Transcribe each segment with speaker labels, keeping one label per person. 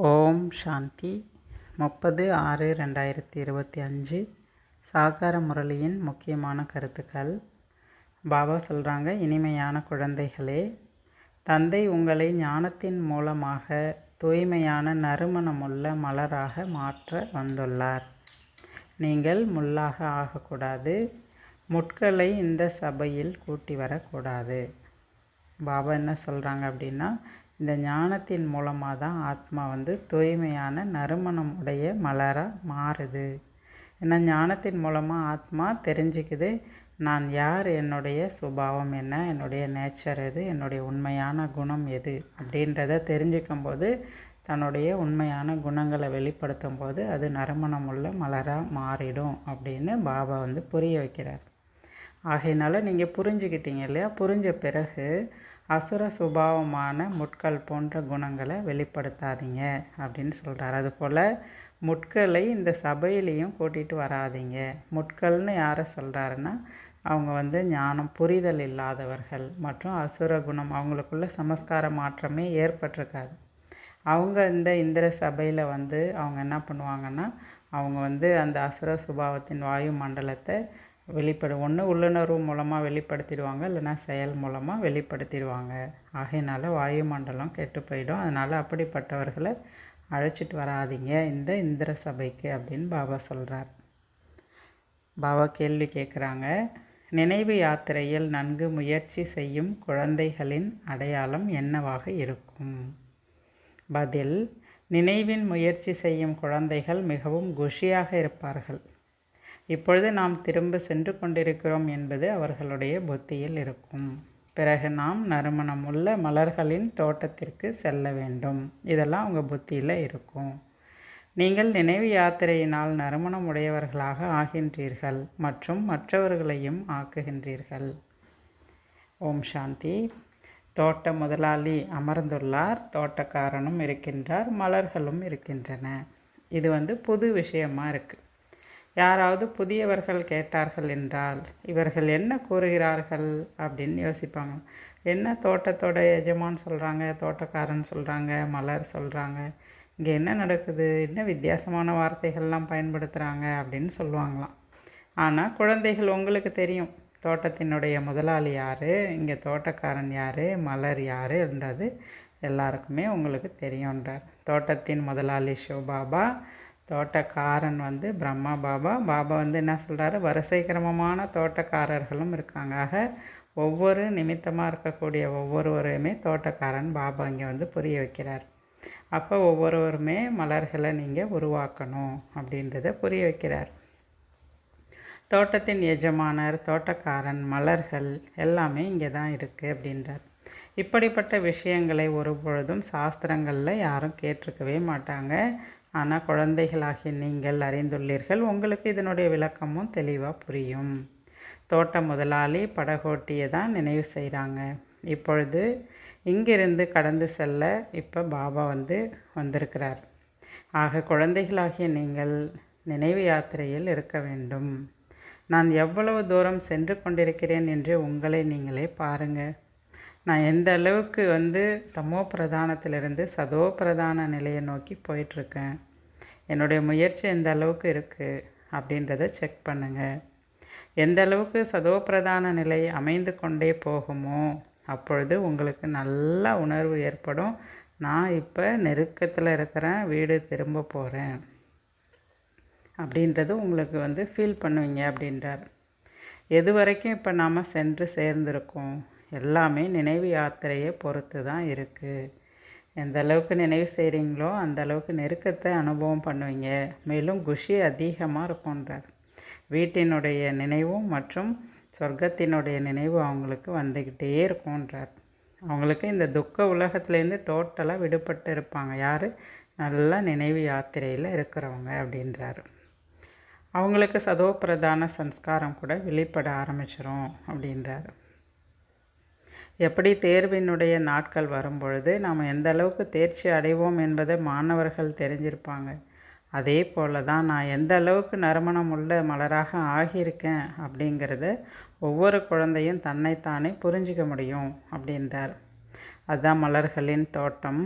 Speaker 1: ஓம் சாந்தி 30/6/2025 சாகார முரளியின் முக்கியமான கருத்துக்கள். பாபா சொல்கிறாங்க, இனிமையான குழந்தைகளே, தந்தை உங்களை ஞானத்தின் மூலமாக தூய்மையான நறுமணமுள்ள மலராக மாற்ற வந்துள்ளார். நீங்கள் முள்ளாக ஆகக்கூடாது. முட்களை இந்த சபையில் கூட்டி வரக்கூடாது. பாபா என்ன சொல்கிறாங்க அப்படின்னா, இந்த ஞானத்தின் மூலமாக தான் ஆத்மா தூய்மையான நறுமணம் உடைய மலராக மாறுது. ஏன்னா ஞானத்தின் மூலமாக ஆத்மா தெரிஞ்சுக்குது, நான் யார், என்னுடைய சுபாவம் என்ன, என்னுடைய நேச்சர் எது, என்னுடைய உண்மையான குணம் எது அப்படின்றத தெரிஞ்சுக்கும் போது தன்னுடைய உண்மையான குணங்களை வெளிப்படுத்தும் போது அது நறுமணம் உள்ள மலராக மாறிடும் அப்படின்னு பாபா புரிய வைக்கிறார். ஆகையினால நீங்கள் புரிஞ்சுக்கிட்டீங்க இல்லையா? புரிஞ்ச பிறகு அசுர சுபாவமான முட்கள் போன்ற குணங்களை வெளிப்படுத்தாதீங்க அப்படின்னு சொல்கிறார். அதுபோல் முட்களை இந்த சபையிலையும் கூட்டிகிட்டு வராதிங்க. முட்கள்னு யாரை சொல்கிறாருன்னா, அவங்க ஞானம் புரிதல் இல்லாதவர்கள் மற்றும் அசுர குணம், அவங்களுக்குள்ள சமஸ்கார மாற்றமே ஏற்பட்டிருக்காது. அவங்க இந்த இந்திர சபையில் அவங்க என்ன பண்ணுவாங்கன்னா, அவங்க அந்த அசுர சுபாவத்தின் வாயு மண்டலத்தை ஒன்று உள்ளுணர்வு மூலமாக வெளிப்படுத்திடுவாங்க, இல்லைன்னா செயல் மூலமாக வெளிப்படுத்திடுவாங்க. ஆகையினால வாயு மண்டலம் கெட்டு போயிடும். அதனால் அப்படிப்பட்டவர்களை அழைச்சிட்டு வராதிங்க இந்த இந்திர சபைக்கு அப்படின்னு பாபா சொல்கிறார். பாபா கேள்வி கேட்குறாங்க, நினைவு யாத்திரையில் நன்கு முயற்சி செய்யும் குழந்தைகளின் அடையாளம் என்னவாக இருக்கும்? பதில், நினைவின் முயற்சி செய்யும் குழந்தைகள் மிகவும் குஷியாக இருப்பார்கள். இப்பொழுது நாம் திரும்ப சென்று கொண்டிருக்கிறோம் என்பது அவர்களுடைய புத்தியில் இருக்கும். பிறகு நாம் நறுமணமுள்ள மலர்களின் தோட்டத்திற்கு செல்ல வேண்டும். இதெல்லாம் அவங்க புத்தியில் இருக்கும். நீங்கள் நினைவு யாத்திரையினால் நறுமணம் உடையவர்களாக ஆகின்றீர்கள் மற்றும் மற்றவர்களையும் ஆக்குகின்றீர்கள். ஓம் சாந்தி. தோட்ட முதலாளி அமர்ந்துள்ளார், தோட்டக்காரனும் இருக்கின்றார், மலர்களும் இருக்கின்றன. இது புது விஷயமாக இருக்குது. யாராவது புதியவர்கள் கேட்டார்கள் என்றால் இவர்கள் என்ன கூறுகிறார்கள் அப்படின்னு யோசிப்பாங்க. என்ன தோட்டத்தோட எஜமான் சொல்கிறாங்க, தோட்டக்காரன் சொல்கிறாங்க, மலர் சொல்கிறாங்க, இங்கே என்ன நடக்குது, என்ன வித்தியாசமான வார்த்தைகள்லாம் பயன்படுத்துகிறாங்க அப்படின்னு சொல்லுவாங்களாம். ஆனால் குழந்தைகள், உங்களுக்கு தெரியும் தோட்டத்தினுடைய முதலாளி யார், இங்கே தோட்டக்காரன் யார், மலர் யார் என்றது எல்லாருக்குமே உங்களுக்கு தெரியுன்றார். தோட்டத்தின் முதலாளி சிவபாபா, தோட்டக்காரன் பிரம்மா பாபா. பாபா என்ன சொல்கிறாரு, வரிசை கிரமமான தோட்டக்காரர்களும் இருக்காங்க. ஆக ஒவ்வொரு நிமித்தமாக இருக்கக்கூடிய ஒவ்வொருவரையுமே தோட்டக்காரன் பாபா இங்கே புரிய வைக்கிறார். அப்போ ஒவ்வொருவருமே மலர்களை நீங்கள் உருவாக்கணும் அப்படின்றத புரிய வைக்கிறார். தோட்டத்தின் எஜமானர், தோட்டக்காரன், மலர்கள் எல்லாமே இங்கே தான் இருக்குது அப்படின்றார். இப்படிப்பட்ட விஷயங்களை ஒரு பொழுதும் சாஸ்திரங்களில் யாரும் கேட்டிருக்கவே மாட்டாங்க. ஆனால் குழந்தைகளாகிய நீங்கள் அறிந்துள்ளீர்கள். உங்களுக்கு இதனுடைய விளக்கமும் தெளிவாக புரியும். தோட்ட முதலாளி படகோட்டியை தான் நினைவு செய்கிறாங்க. இப்பொழுது இங்கிருந்து கடந்து செல்ல இப்போ பாபா வந்திருக்கிறார். ஆக குழந்தைகளாகிய நீங்கள் நினைவு யாத்திரையில் இருக்க வேண்டும். நான் எவ்வளவு தூரம் சென்று கொண்டிருக்கிறேன் என்று உங்களை நீங்களே பாருங்கள். நான் எந்த அளவுக்கு தமோ பிரதானத்திலிருந்து சதோ பிரதான நிலையை நோக்கி போயிட்டுருக்கேன். என்னுடைய முயற்சி எந்த அளவுக்கு இருக்குது அப்படின்றத செக் பண்ணுங்கள். எந்த அளவுக்கு சதோ பிரதான நிலை அமைந்து கொண்டே போகுமோ அப்பொழுது உங்களுக்கு நல்ல உணர்வு ஏற்படும். நான் இப்போ நெருக்கத்தில் இருக்கிறேன், வீடு திரும்ப போகிறேன் அப்படின்றது உங்களுக்கு ஃபீல் பண்ணுவீங்க அப்படின்றார். எது வரைக்கும் இப்போ நாம் சென்று சேர்ந்திருக்கோம் எல்லாமே நினைவு யாத்திரையை பொறுத்து தான் இருக்குது. எந்த அளவுக்கு நினைவு செய்கிறீங்களோ அந்த அளவுக்கு நெருக்கத்தை அனுபவம் பண்ணுவீங்க. மேலும் குஷி அதிகமாக இருக்கும்ன்றார். வீட்டினுடைய நினைவும் மற்றும் சொர்க்கத்தினுடைய நினைவு அவங்களுக்கு வந்துக்கிட்டே இருக்கும்ன்றார். அவங்களுக்கு இந்த துக்க உலகத்துலேருந்து டோட்டலாக விடுபட்டு இருப்பாங்க. யார்? நல்லா நினைவு யாத்திரையில் இருக்கிறவங்க அப்படின்றார். அவங்களுக்கு சதோ பிரதான சம்ஸ்காரம் கூட வெளிப்பட ஆரம்பிச்சிரும் அப்படின்றார். எப்படி தேர்வினுடைய நாட்கள் வரும்பொழுது நாம் எந்த அளவுக்கு தேர்ச்சி அடைவோம் என்பதை மாணவர்கள் தெரிஞ்சிருப்பாங்க. அதே போல் தான் நான் எந்த அளவுக்கு நறுமணம் உள்ள மலராக ஆகியிருக்கேன் அப்படிங்கிறத ஒவ்வொரு குழந்தையும் தன்னைத்தானே புரிஞ்சிக்க முடியும் அப்படின்றார். அதுதான் மலர்களின் தோட்டம்.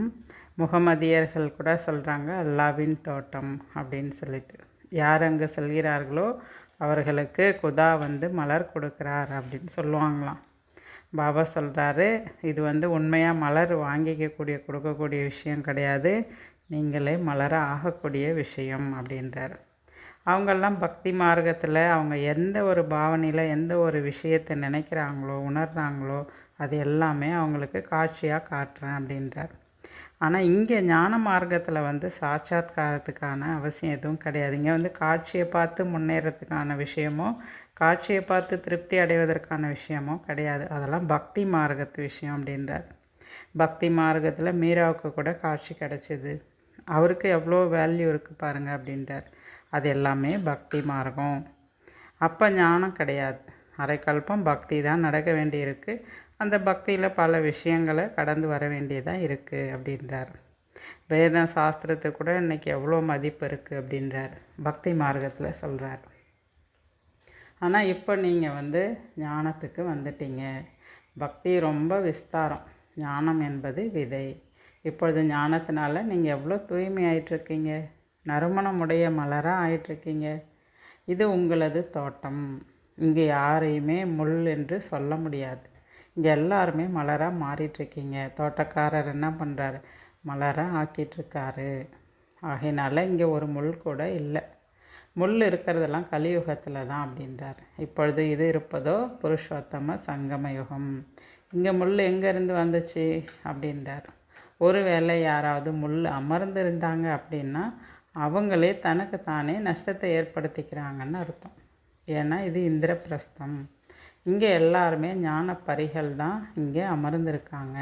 Speaker 1: முகமதியர்கள் கூட சொல்கிறாங்க அல்லாவின் தோட்டம் அப்படின்னு சொல்லிட்டு. யார் அங்கே செல்கிறார்களோ அவர்களுக்கு குதா வந்து மலர் கொடுக்குறார் அப்படின்னு சொல்லுவாங்களாம். பாபா சொல்கிறாரு, இது வந்து உண்மையாக மலர் கொடுக்கக்கூடிய விஷயம் கிடையாது, நீங்களே மலர ஆகக்கூடிய விஷயம் அப்படின்றார். அவங்கெல்லாம் பக்தி மார்க்கத்தில் அவங்க எந்த ஒரு பாவனையில் எந்த ஒரு விஷயத்தை நினைக்கிறாங்களோ உணர்கிறாங்களோ அது எல்லாமே அவங்களுக்கு காட்சியாக காட்டுறேன் அப்படின்றார். ஆனால் இங்கே ஞான மார்க்கத்தில் வந்து சாட்சாத்காரத்துக்கான அவசியம் எதுவும் கிடையாது. இங்கே வந்து காட்சியை பார்த்து முன்னேறத்துக்கான விஷயமோ காட்சியை பார்த்து திருப்தி அடைவதற்கான விஷயமோ கிடையாது. அதெல்லாம் பக்தி மார்க்கத்து விஷயம் அப்படின்றார். பக்தி மார்க்கத்தில் மீராவுக்கு கூட காட்சி கிடச்சிது, அவருக்கு எவ்வளோ வேல்யூ இருக்குது பாருங்கள் அப்படின்றார். அது எல்லாமே பக்தி மார்க்கம். அப்போ ஞானம் கிடையாது, அரைக்கல்பம் பக்தி தான் நடக்க வேண்டியிருக்கு. அந்த பக்தியில் பல விஷயங்களை கடந்து வர வேண்டியதாக இருக்குது அப்படின்றார். வேத சாஸ்திரத்துக்கு கூட இன்றைக்கி எவ்வளோ மதிப்பு இருக்குது அப்படின்றார், பக்தி மார்க்கத்தில் சொல்கிறார். ஆனால் இப்போ நீங்கள் வந்து ஞானத்துக்கு வந்துட்டீங்க. பக்தி ரொம்ப விஸ்தாரம், ஞானம் என்பது விதை. இப்பொழுது ஞானத்தினால நீங்கள் எவ்வளோ தூய்மை ஆயிட்டிருக்கீங்க, நறுமணமுடைய மலராக ஆயிட்டிருக்கீங்க. இது உங்களது தோட்டம். இங்கே யாரையுமே முள் என்று சொல்ல முடியாது. இங்கே எல்லாருமே மலராக மாறிட்டுருக்கீங்க. தோட்டக்காரர் என்ன பண்ணுறாரு, மலராக ஆக்கிட்டுருக்காரு. ஆகையினால இங்கே ஒரு முள் கூட இல்லை. முள் இருக்கிறதெல்லாம் கலியுகத்தில் தான் அப்படின்றார். இப்பொழுது இது இருப்பதோ புருஷோத்தம சங்கம யுகம். இங்கே முள் எங்கேருந்து வந்துச்சு அப்படின்றார். ஒருவேளை யாராவது முள் அமர்ந்திருந்தாங்க அப்படின்னா அவங்களே தனக்கு தானே நஷ்டத்தை ஏற்படுத்திக்கிறாங்கன்னு அர்த்தம். ஏன்னா இது இந்திரபிரஸ்தம். இங்கே எல்லாருமே ஞான பரிகள் தான் இங்கே அமர்ந்திருக்காங்க.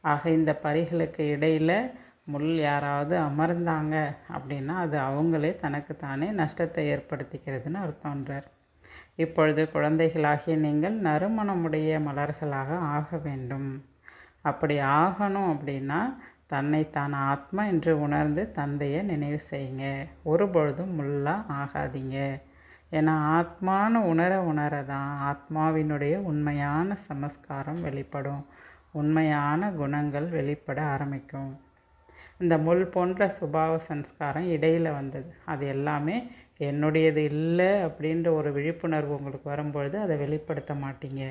Speaker 1: ஆக இந்த பரிகளுக்கு இடையில் முள் யாராவது அமர்ந்தாங்க அப்படின்னா அது அவங்களே தனக்கு தானே நஷ்டத்தை ஏற்படுத்திக்கிறதுன்னு அர்த்தம்ன்றார். இப்பொழுது குழந்தைகளாகிய நீங்கள் நறுமணமுடைய மலர்களாக ஆக வேண்டும். அப்படி ஆகணும் அப்படின்னா தன்னைத்தான் ஆத்மா என்று உணர்ந்து தந்தையை நினைவு செய்யுங்க. ஒரு பொழுதும் முள்ளாக ஆகாதீங்க. ஏன்னா ஆத்மானு உணர தான் ஆத்மாவினுடைய உண்மையான சமஸ்காரம் வெளிப்படும், உண்மையான குணங்கள் வெளிப்பட ஆரம்பிக்கும். இந்த முள் போன்ற சுபாவ சம்ஸ்காரம் இடையில் வந்தது, அது எல்லாமே என்னுடையது இல்லை அப்படின்ற ஒரு விழிப்புணர்வு உங்களுக்கு வரும்பொழுது அதை வெளிப்படுத்த மாட்டீங்க.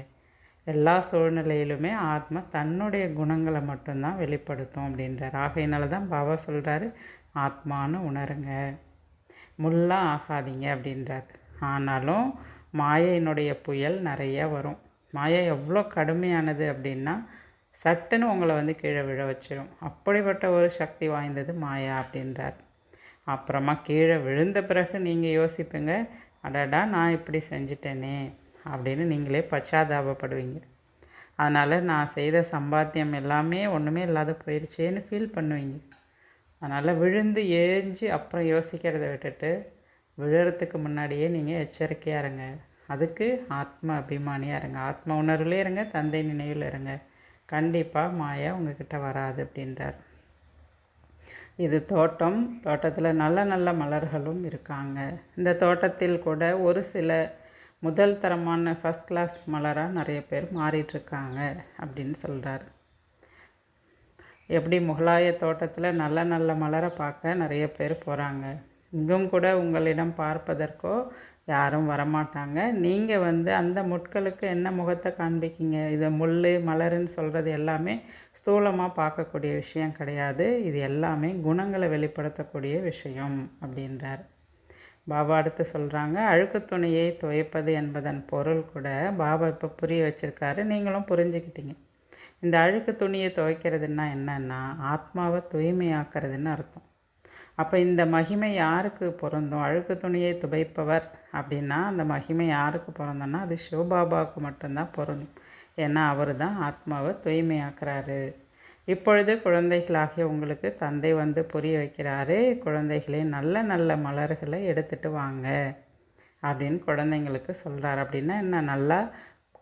Speaker 1: எல்லா சூழ்நிலையிலுமே ஆத்மா தன்னுடைய குணங்களை மட்டும்தான் வெளிப்படுத்தும் அப்படின்றார். ஆகையினால தான் பாபா சொல்கிறாரு, ஆத்மானு உணருங்க, முள்ளாக ஆகாதீங்க அப்படின்றார். ஆனாலும் மாயையினுடைய புயல் நிறைய வரும். மாயை எவ்வளோ கடுமையானது அப்படின்னா சட்டுன்னு உங்களை வந்து கீழே விழ வச்சிடும். அப்படிப்பட்ட ஒரு சக்தி வாய்ந்தது மாயா அப்படின்றார். அப்புறமா கீழே விழுந்த பிறகு நீங்கள் யோசிப்பீங்க, அடடா நான் இப்படி செஞ்சிட்டேனே அப்படின்னு நீங்களே பச்சாதாபப்படுவீங்க. அதனால் நான் செய்த சம்பாத்தியம் எல்லாமே ஒன்றுமே இல்லாத போயிடுச்சேன்னு ஃபீல் பண்ணுவீங்க. அதனால் விழுந்து ஏஞ்சி அப்புறம் யோசிக்கிறத விட்டுட்டு விழுறதுக்கு முன்னாடியே நீங்கள் எச்சரிக்கையாக இருங்க. அதுக்கு ஆத்ம அபிமானியாக இருங்க, ஆத்ம உணர்வுலேயே இருங்க, தந்தை நினைவில் இருங்க. கண்டிப்பாக மாயா உங்ககிட்ட வராது அப்படின்றார். இது தோட்டம், தோட்டத்தில் நல்ல நல்ல மலர்களும் இருக்காங்க. இந்த தோட்டத்தில் கூட ஒரு சில முதல் தரமான ஃபஸ்ட் கிளாஸ் மலராக நிறைய பேர் மாறிட்டுருக்காங்க அப்படின்னு சொல்கிறார். எப்படி முகலாய தோட்டத்தில் நல்ல நல்ல மலரை பார்க்க நிறைய பேர் போகிறாங்க, இங்கும் கூட உங்களிடம் பார்ப்பதற்கோ யாரும் வரமாட்டாங்க. நீங்கள் வந்து அந்த முட்களுக்கு என்ன முகத்தை காண்பிக்கிங்க? இதை முள் மலருன்னு சொல்கிறது எல்லாமே ஸ்தூலமாக பார்க்கக்கூடிய விஷயம் கிடையாது. இது எல்லாமே குணங்களை வெளிப்படுத்தக்கூடிய விஷயம் அப்படின்றார். பாபா அடுத்து சொல்கிறாங்க, அழுக்கு துணியை துவைப்பது என்பதன் பொருள் கூட பாபா இப்போ புரிய வச்சுருக்காரு, நீங்களும் புரிஞ்சுக்கிட்டீங்க. இந்த அழுக்கு துணியை துவைக்கிறதுனா என்னன்னா ஆத்மாவை தூய்மையாக்கிறதுன்னு அர்த்தம். அப்போ இந்த மகிமை யாருக்கு பொருந்தும்? அழுக்கு துணியை துவைப்பவர் அப்படின்னா அந்த மகிமை யாருக்கு பொருந்தோன்னா அது சிவபாபாவுக்கு மட்டும்தான் பொருந்தும். ஏன்னா அவர் தான் ஆத்மாவை தூய்மையாக்குறாரு. இப்பொழுது குழந்தைகளாகிய உங்களுக்கு தந்தை வந்து புரிய வைக்கிறாரு, குழந்தைகளே நல்ல நல்ல மலர்களை எடுத்துகிட்டு வாங்க அப்படின்னு குழந்தைங்களுக்கு சொல்கிறார். அப்படின்னா என்ன, நல்லா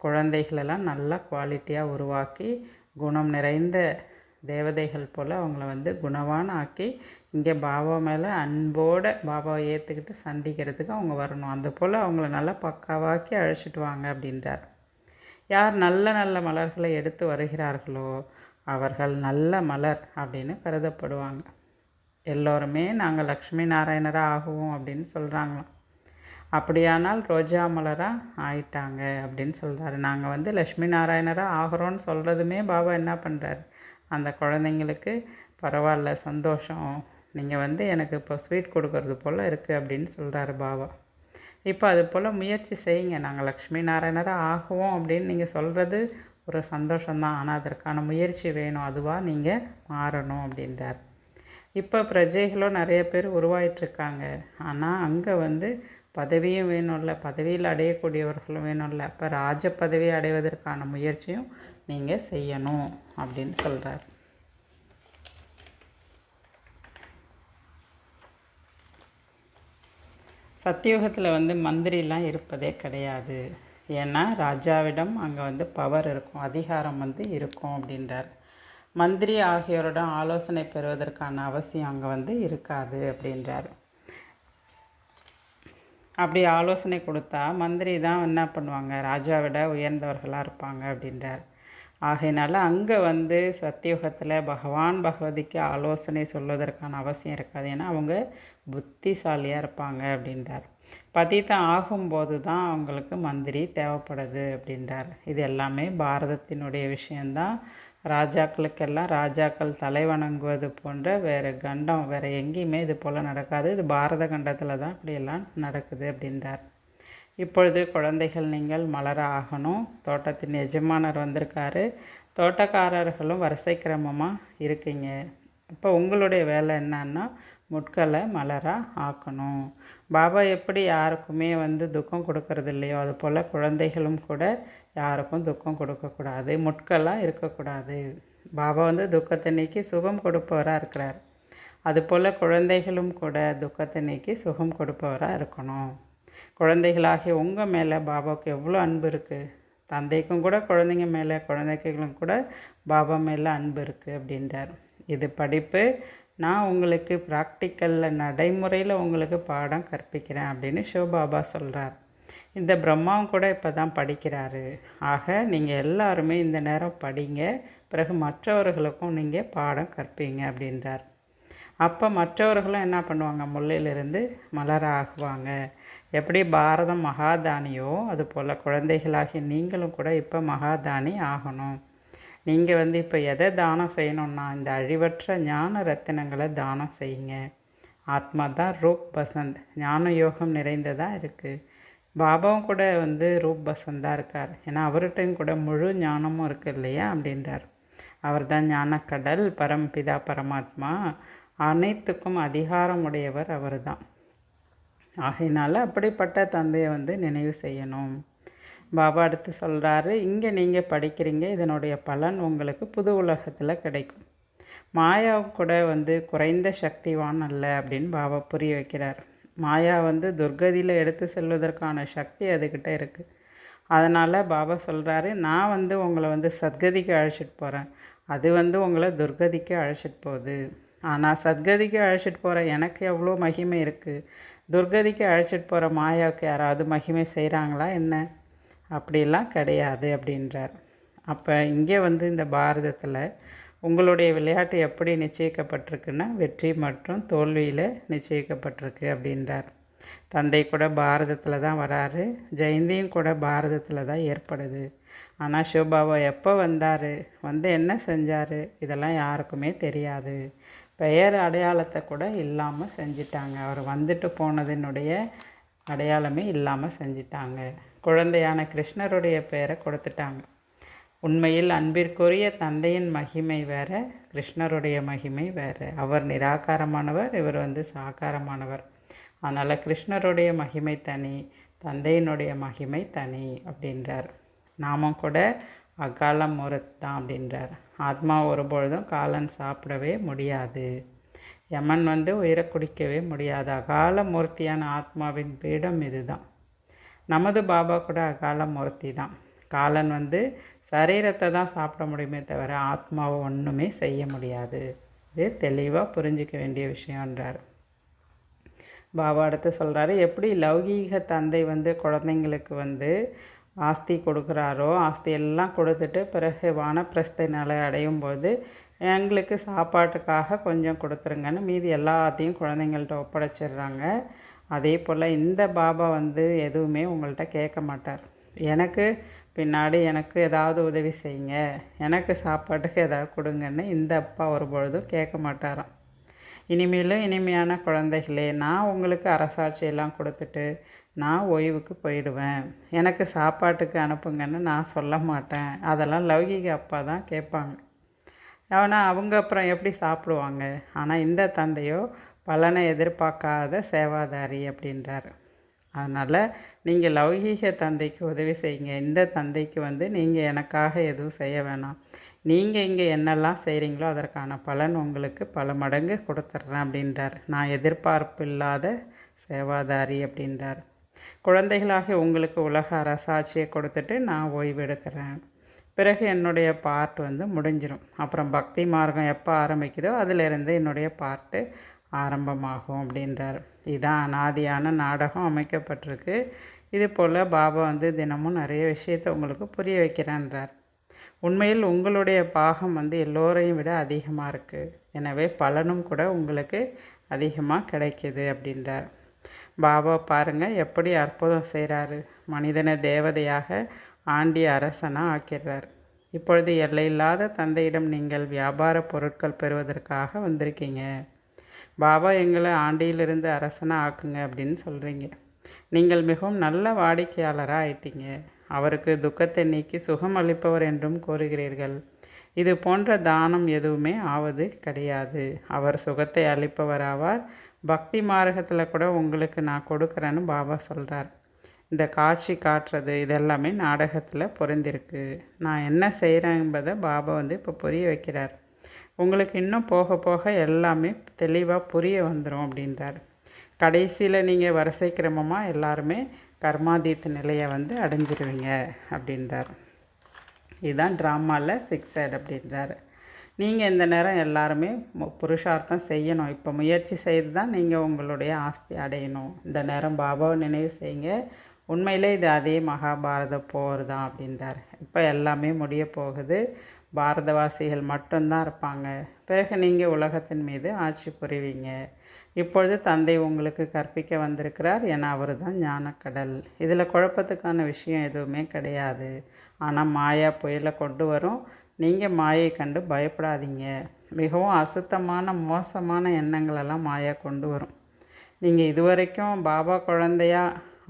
Speaker 1: குழந்தைகளெல்லாம் நல்லா குவாலிட்டியாக உருவாக்கி குணம் நிறைந்த தேவதைகள் போல் அவங்கள வந்து குணவான ஆக்கி இங்கே பாபா மேலே அன்போடு பாபாவை ஏற்றுக்கிட்டு சந்திக்கிறதுக்கு அவங்க வரணும். அந்த போல் அவங்கள நல்லா பக்காவாக்கி அழைச்சிட்டு வாங்க அப்படின்றார். யார் நல்ல நல்ல மலர்களை எடுத்து வருகிறார்களோ அவர்கள் நல்ல மலர் அப்படின்னு கருதப்படுவாங்க. எல்லோருமே நாங்கள் லக்ஷ்மி நாராயணராக ஆகுவோம் அப்படின்னு சொல்கிறாங்களாம். அப்படியானால் ரோஜா மலராக ஆயிட்டாங்க அப்படின்னு சொல்கிறாரு. நாங்கள் வந்து லக்ஷ்மி நாராயணராக ஆகிறோன்னு சொல்கிறதுமே பாபா என்ன பண்ணுறாரு, அந்த குழந்தைங்களுக்கு பரவாயில்ல, சந்தோஷம், நீங்கள் வந்து எனக்கு இப்போ ஸ்வீட் கொடுக்கறது போல் இருக்குது அப்படின்னு சொல்கிறாரு பாபா. இப்போ அது போல் முயற்சி செய்யுங்க. நாங்கள் லக்ஷ்மி நாராயணராக ஆகுவோம் அப்படின்னு நீங்கள் சொல்கிறது ஒரு சந்தோஷம்தான், ஆனால் அதற்கான முயற்சி வேணும், அதுவாக நீங்கள் மாறணும் அப்படின்றார். இப்போ பிரஜைகளும் நிறைய பேர் உருவாயிட்ருக்காங்க. ஆனால் அங்கே வந்து பதவியும் வேணும்ல, பதவியில் அடையக்கூடியவர்களும் வேணும்ல. அப்போ ராஜ பதவியை அடைவதற்கான முயற்சியும் நீங்கள் செய்யணும் அப்படின்னு சொல்கிறார். சத்தியுகத்தில் வந்து மந்திரிலாம் இருப்பதே கிடையாது. ஏன்னா ராஜாவிடம் அங்கே வந்து பவர் இருக்கும், அதிகாரம் வந்து இருக்கும் அப்படின்றார். மந்திரி ஆகியோரோட ஆலோசனை பெறுவதற்கான அவசியம் அங்கே வந்து இருக்காது அப்படின்றார். அப்படி ஆலோசனை கொடுத்தா மந்திரி தான் என்ன பண்ணுவாங்க, ராஜாவிட உயர்ந்தவர்களாக இருப்பாங்க அப்படின்றார். ஆகையினால அங்கே வந்து சத்தியுகத்தில் பகவான் பகவதிக்கு ஆலோசனை சொல்வதற்கான அவசியம் இருக்காது. ஏன்னா அவங்க புத்திசாலியாக இருப்பாங்க அப்படின்றார். பதித்தம் ஆகும்போது தான் அவங்களுக்கு மந்திரி தேவைப்படுது அப்படின்றார். இது எல்லாமே பாரதத்தினுடைய விஷயந்தான். ராஜாக்களுக்கெல்லாம் ராஜாக்கள் தலை வணங்குவது போன்ற வேறு கண்டம் வேறு எங்கேயுமே இது போல் நடக்காது. இது பாரத கண்டத்தில் தான் இப்படியெல்லாம் நடக்குது அப்படின்றார். இப்பொழுது குழந்தைகள் நீங்கள் மலர ஆகணும். தோட்டத்தின் எஜமானர் வந்திருக்காரு, தோட்டக்காரர்களும் வரிசை கிரமமாக இருக்கீங்க. இப்போ உங்களுடைய வேலை என்னன்னா முட்களை மலராக ஆக்கணும். பாபா எப்படி யாருக்குமே வந்து துக்கம் கொடுக்கறது இல்லையோ அது போல் குழந்தைகளும் கூட யாருக்கும் துக்கம் கொடுக்கக்கூடாது, முட்களாக இருக்கக்கூடாது. பாபா வந்து துக்கத்தை நீக்கி சுகம் கொடுப்பவராக இருக்கிறார். அதுபோல் குழந்தைகளும் கூட துக்கத்தை நீக்கி சுகம் கொடுப்பவராக இருக்கணும். குழந்தைகளாகிய உங்கள் மேலே பாபாவுக்கு எவ்வளோ அன்பு இருக்குது. தந்தைக்கும் கூட குழந்தைங்க மேலே, குழந்தைகளும் கூட பாபா மேலே அன்பு இருக்குது அப்படின்றார். இது படிப்பு. நான் உங்களுக்கு ப்ராக்டிக்கலில் நடைமுறையில் உங்களுக்கு பாடம் கற்பிக்கிறேன் அப்படின்னு சிவபாபா சொல்கிறார். இந்த பிரம்மாவும் கூட இப்போ தான் படிக்கிறாரு. ஆக நீங்கள் எல்லாருமே இந்த நேரம் படிங்க, பிறகு மற்றவர்களுக்கும் நீங்கள் பாடம் கற்பீங்க அப்படின்றார். அப்போ மற்றவர்களும் என்ன பண்ணுவாங்க, முல்லையிலிருந்து மலர ஆகுவாங்க. எப்படி பாரதம் மகாதானியோ அதுபோல் குழந்தைகளாகி நீங்களும் கூட இப்போ மகாதானி ஆகணும். நீங்கள் வந்து இப்போ எதை தானம் செய்யணுன்னா இந்த அழிவற்ற ஞான ரத்தினங்களை தானம் செய்யுங்க. ஆத்மா தான் ரூப் பசந்த், ஞான யோகம் நிறைந்ததாக இருக்குது. பாபாவும் கூட வந்து ரூப் பசந்தாக இருக்கார். ஏன்னா அவர்கிட்டையும் கூட முழு ஞானமும் இருக்குது இல்லையா அப்படின்றார். அவர் தான் ஞானக்கடல், பரம்பிதா பரமாத்மா, அனைத்துக்கும் அதிகாரம் உடையவர் அவர் தான். ஆகையினால அப்படிப்பட்ட தந்தையை வந்து நினைவு செய்யணும். பாபா அடுத்து சொல்கிறாரு, இங்கே நீங்கள் படிக்கிறீங்க, இதனுடைய பலன் உங்களுக்கு புது உலகத்தில் கிடைக்கும். மாயா கூட வந்து குறைந்த சக்திவான் அல்ல அப்படின்னு பாபா புரிய வைக்கிறார். மாயா வந்து துர்கதியில் எடுத்து செல்வதற்கான சக்தி அதுக்கிட்ட இருக்குது. அதனால் பாபா சொல்கிறாரு, நான் வந்து உங்களை வந்து சத்கதிக்கு அழைச்சிட்டு போகிறேன், அது வந்து உங்களை துர்கதிக்கு அழைச்சிட்டு போகுது. ஆனால் சத்கதிக்கு அழைச்சிட்டு போகிற எனக்கு எவ்வளோ மகிமை இருக்குது, துர்கதிக்கு அழைச்சிட்டு போகிற மாயாவுக்கு யாராவது மகிமை செய்கிறாங்களா என்ன? அப்படிலாம் கிடையாது அப்படின்றார். அப்போ இங்கே வந்து இந்த பாரதத்தில் உங்களுடைய விளையாட்டு எப்படி நிச்சயிக்கப்பட்டிருக்குன்னா வெற்றி மற்றும் தோல்வியில் நிச்சயிக்கப்பட்டிருக்கு அப்படின்றார். தந்தை கூட பாரதத்தில் தான் வராரு, ஜெயந்தியும் கூட பாரதத்தில் தான் ஏற்படுது. ஆனால் சிவபாபா எப்போ வந்தார், வந்து என்ன செஞ்சார், இதெல்லாம் யாருக்குமே தெரியாது. பெயர் அடையாளத்தை கூட இல்லாமல் செஞ்சிட்டாங்க. அவர் வந்துட்டு போனதினுடைய அடையாளமே இல்லாமல் செஞ்சிட்டாங்க. குழந்தையான கிருஷ்ணருடைய பெயரை கொடுத்துட்டாங்க. உண்மையில் அன்பிற்குரிய தந்தையின் மகிமை வேறு, கிருஷ்ணருடைய மகிமை வேறு. அவர் நிராகாரமானவர், இவர் வந்து சாகாரமானவர். அதனால் கிருஷ்ணருடைய மகிமை தனி, தந்தையினுடைய மகிமை தனி அப்படின்றார். நாமும் கூட அகால மூரத் தான் அப்படின்றார். ஆத்மா ஒருபொழுதும் காலன் சாப்பிடவே முடியாது, யமன் வந்து உயிரை குடிக்கவே முடியாது. அகால மூர்த்தியான ஆத்மாவின் பீடம் இதுதான். நமது பாபா கூட அகால மூர்த்தி தான். காலன் வந்து சரீரத்தை தான் சாப்பிட முடியுமே தவிர ஆத்மாவை ஒன்றுமே செய்ய முடியாது. இது தெளிவாக புரிஞ்சிக்க வேண்டிய விஷயன்றார். பாபா அடுத்து சொல்கிறாரு, எப்படி லௌகீக தந்தை வந்து குழந்தைங்களுக்கு வந்து ஆஸ்தி கொடுக்குறாரோ ஆஸ்தி எல்லாம் கொடுத்துட்டு பிறகு வானப்பிரஸ்த நிலை அடையும் போது எங்களுக்கு சாப்பாட்டுக்காக கொஞ்சம் கொடுத்துருங்கன்னு மீதி எல்லாத்தையும் குழந்தைங்கள்ட்ட ஒப்படைச்சிடுறாங்க. அதே போல் இந்த பாபா எதுவுமே உங்கள்கிட்ட கேட்க மாட்டார். எனக்கு பின்னாடி எனக்கு ஏதாவது உதவி செய்யுங்க, எனக்கு சாப்பாட்டுக்கு ஏதாவது கொடுங்கன்னு இந்த அப்பா ஒரு பொழுதும் கேட்க மாட்டாராம். இனிமேலும் இனிமையான குழந்தைகளே, நான் உங்களுக்கு அரசாட்சியெல்லாம் கொடுத்துட்டு நான் ஓய்வுக்கு போயிடுவேன், எனக்கு சாப்பாட்டுக்கு அனுப்புங்கன்னு நான் சொல்ல மாட்டேன். அதெல்லாம் லௌகிக அப்பா தான் கேட்பாங்க. ஆனால் அவங்க அப்புறம் எப்படி சாப்பிடுவாங்க? ஆனால் இந்த தந்தையோ பலனை எதிர்பார்க்காத சேவாதாரி அப்படின்றார். அதனால் நீங்கள் லௌகீக தந்தைக்கு உதவி செய்யுங்க. இந்த தந்தைக்கு நீங்கள் எனக்காக எதுவும் செய்ய வேணாம். நீங்கள் இங்கே என்னெல்லாம் செய்கிறீங்களோ அதற்கான பலன் உங்களுக்கு பல மடங்கு கொடுத்துட்றேன் அப்படின்றார். நான் எதிர்பார்ப்பு இல்லாத சேவாதாரி அப்படின்றார். குழந்தைகளாக உங்களுக்கு உலக அரசாட்சியை கொடுத்துட்டு நான் ஓய்வு எடுக்கிறேன். பிறகு என்னுடைய பார்ட் முடிஞ்சிடும். அப்புறம் பக்தி மார்க்கம் எப்போ ஆரம்பிக்குதோ அதிலிருந்து என்னுடைய பார்ட்டு ஆரம்பமாகும் அப்படின்றார். இதுதான் அனாதியான நாடகம் அமைக்கப்பட்டிருக்கு. இது போல் பாபா தினமும் நிறைய விஷயத்தை உங்களுக்கு புரிய வைக்கிறேன்றார். உண்மையில் உங்களுடைய பாகம் எல்லோரையும் விட அதிகமாக இருக்குது. எனவே பலனும் கூட உங்களுக்கு அதிகமாக கிடைக்கிது அப்படின்றார். பாபா பாருங்கள் எப்படி அற்புதம் செய்கிறாரு. மனிதனை தேவதையாக ஆண்டிய அரசனாக ஆக்கிறார். இப்பொழுது எல்லையில்லாத தந்தையிடம் நீங்கள் வியாபார பொருட்கள் பெறுவதற்காக வந்திருக்கீங்க. பாபா எங்களை ஆண்டியிலிருந்து அரசனாக ஆக்குங்க அப்படின்னு சொல்கிறீங்க. நீங்கள் மிகவும் நல்ல வாடிக்கையாளராக ஆயிட்டீங்க. அவருக்கு துக்கத்தை நீக்கி சுகம் அளிப்பவர் என்றும் கூறுகிறீர்கள். இது போன்ற தானம் எதுவுமே ஆவது கிடையாது. அவர் சுகத்தை அளிப்பவர் ஆவார். பக்தி மார்க்கத்தில் கூட உங்களுக்கு நான் கொடுக்குறேன்னு பாபா சொல்கிறார். இந்த காட்சி காட்டுறது இதெல்லாமே நாடகத்தில் பொருந்திருக்கு. நான் என்ன செய்கிறேன் என்பதை பாபா இப்போ புரிய வைக்கிறார். உங்களுக்கு இன்னும் போக போக எல்லாமே தெளிவாக புரிய வந்துடும் அப்படின்றார். கடைசியில் நீங்கள் வரிசை கிரமமாக எல்லாருமே கர்மாதீத்த நிலையை அடைஞ்சிருவீங்க அப்படின்றார். இதுதான் ட்ராமாவில் ஃபிக்ஸட் அப்படின்றார். நீங்கள் இந்த நேரம் எல்லாருமே புருஷார்த்தம் செய்யணும். இப்போ முயற்சி செய்து தான் நீங்கள் உங்களுடைய ஆஸ்தி அடையணும். இந்த நேரம் பாபாவை நினைவு செய்யுங்க. உண்மையிலே இது அதே மகாபாரத போர் தான் அப்படின்றார். இப்போ எல்லாமே முடிய போகுது. பாரதவாசிகள் மட்டும்தான் இருப்பாங்க. பிறகு நீங்கள் உலகத்தின் மீது ஆட்சி புரிவீங்க. இப்பொழுது தந்தை உங்களுக்கு கற்பிக்க வந்திருக்கிறார். ஏன்னா அவர் தான் ஞானக்கடல். இதில் குழப்பத்துக்கான விஷயம் எதுவுமே கிடையாது. ஆனால் மாயா புயலை கொண்டு வரும். நீங்கள் மாயை கண்டு பயப்படாதீங்க. மிகவும் அசுத்தமான மோசமான எண்ணங்களெல்லாம் மாயா கொண்டு வரும். நீங்கள் இதுவரைக்கும் பாபா குழந்தையா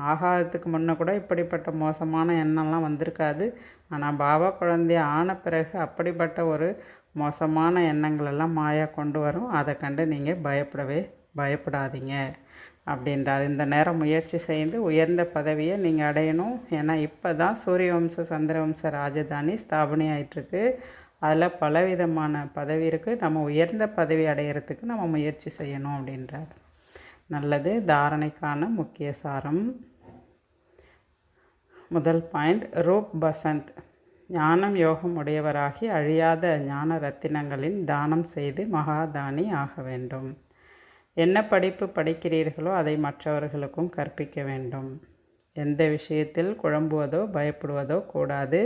Speaker 1: ஆகாததுக்கு முன்னே கூட இப்படிப்பட்ட மோசமான எண்ணம்லாம் வந்திருக்காது. ஆனால் பாபா குழந்தைய ஆன பிறகு அப்படிப்பட்ட ஒரு மோசமான எண்ணங்களெல்லாம் மாயா கொண்டு வரும். அதை கண்டு நீங்கள் பயப்படாதீங்க அப்படின்றார். இந்த நேரம் முயற்சி செய்து உயர்ந்த பதவியை நீங்கள் அடையணும். ஏன்னா இப்போ தான் சூரியவம்ச சந்திரவம்ச ராஜதானி ஸ்தாபனை ஆகிட்டுருக்கு. அதில் பலவிதமான பதவி இருக்குது. நம்ம உயர்ந்த பதவி அடையிறதுக்கு நம்ம முயற்சி செய்யணும் அப்படின்றார். நல்லது. தாரணைக்கான முக்கிய சாரம். முதல் பாயிண்ட், ரூப் பசந்த் ஞானம் யோகம் உடையவராகி அழியாத ஞான ரத்தினங்களின் தானம் செய்து மகாதானி ஆக வேண்டும். என்ன படிப்பு படிக்கிறீர்களோ அதை மற்றவர்களுக்கும் கற்பிக்க வேண்டும். எந்த விஷயத்தில் குழம்புவதோ பயப்படுவதோ கூடாது.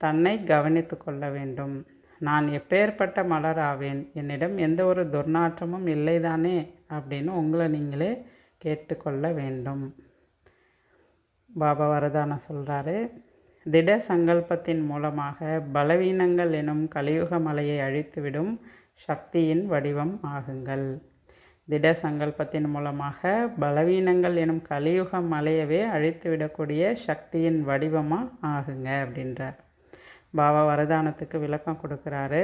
Speaker 1: தன்னை கவனித்து கொள்ள வேண்டும். நான் எப்பேற்பட்ட மலர் ஆவேன், என்னிடம் எந்த ஒரு துர்நாற்றமும் இல்லைதானே அப்படின்னு உங்களை நீங்களே கேட்டுக்கொள்ள வேண்டும். பாபா வரதானம் சொல்கிறாரு. திட சங்கல்பத்தின் மூலமாக பலவீனங்கள் எனும் கலியுக மலையை அழித்துவிடும் சக்தியின் வடிவம் ஆகுங்கள். திட சங்கல்பத்தின் மூலமாக பலவீனங்கள் எனும் கலியுக மலையவே அழித்துவிடக்கூடிய சக்தியின் வடிவமாக ஆகுங்க அப்படின்றார். பாபா வரதானத்துக்கு விளக்கம் கொடுக்குறாரு.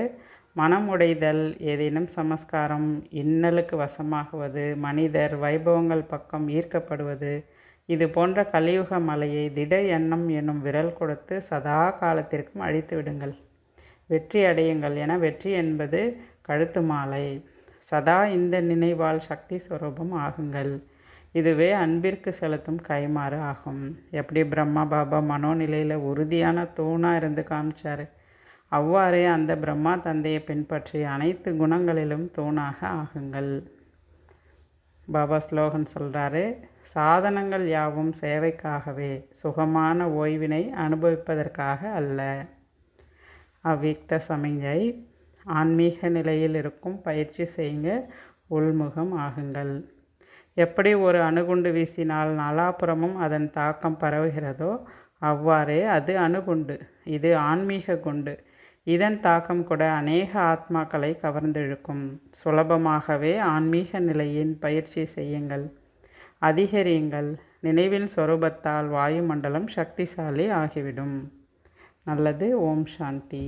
Speaker 1: மனம் உடைதல், ஏதேனும் சமஸ்காரம், இன்னலுக்கு வசமாகுவது, மனிதர் வைபவங்கள் பக்கம் ஈர்க்கப்படுவது, இது போன்ற கலியுக மலையை திட எண்ணம் என்னும் விரல் கொடுத்து சதா காலத்திற்கும் அழித்து விடுங்கள். வெற்றி அடையுங்கள். என வெற்றி என்பது கழுத்து மாலை. சதா இந்த நினைவால் சக்தி ஸ்வரூபம் ஆகுங்கள். இதுவே அன்பிற்கு செலுத்தும் கைமாறு ஆகும். எப்படி பிரம்மா பாபா மனோநிலையில் உறுதியான தூணாக இருந்து காமிச்சார், அவ்வாறே அந்த பிரம்மா தந்தையை பின்பற்றி அனைத்து குணங்களிலும் தூணாக ஆகுங்கள். பாபா ஸ்லோகன் சொல்கிறாரு. சாதனங்கள் யாவும் சேவைக்காகவே, சுகமான ஓய்வினை அனுபவிப்பதற்காக அல்ல. அவ்வியக்த சமிஞ்சை. ஆன்மீக நிலையில் இருக்கும் பயிற்சி செய்யுங்க, உள்முகம் ஆகுங்கள். எப்படி ஒரு அணுகுண்டு வீசினால் நாலாபுறமும் அதன் தாக்கம் பரவுகிறதோ அவ்வாறே அது அணுகுண்டு, இது ஆன்மீக குண்டு. இதன் தாக்கம் கூட அநேக ஆத்மாக்களை கவர்ந்திழுக்கும். சுலபமாகவே ஆன்மீக நிலையின் பயிற்சி செய்யுங்கள், அதிகரியுங்கள். நினைவின் சொரூபத்தால் வாயுமண்டலம் சக்திசாலி ஆகிவிடும். நல்லது. ஓம் சாந்தி.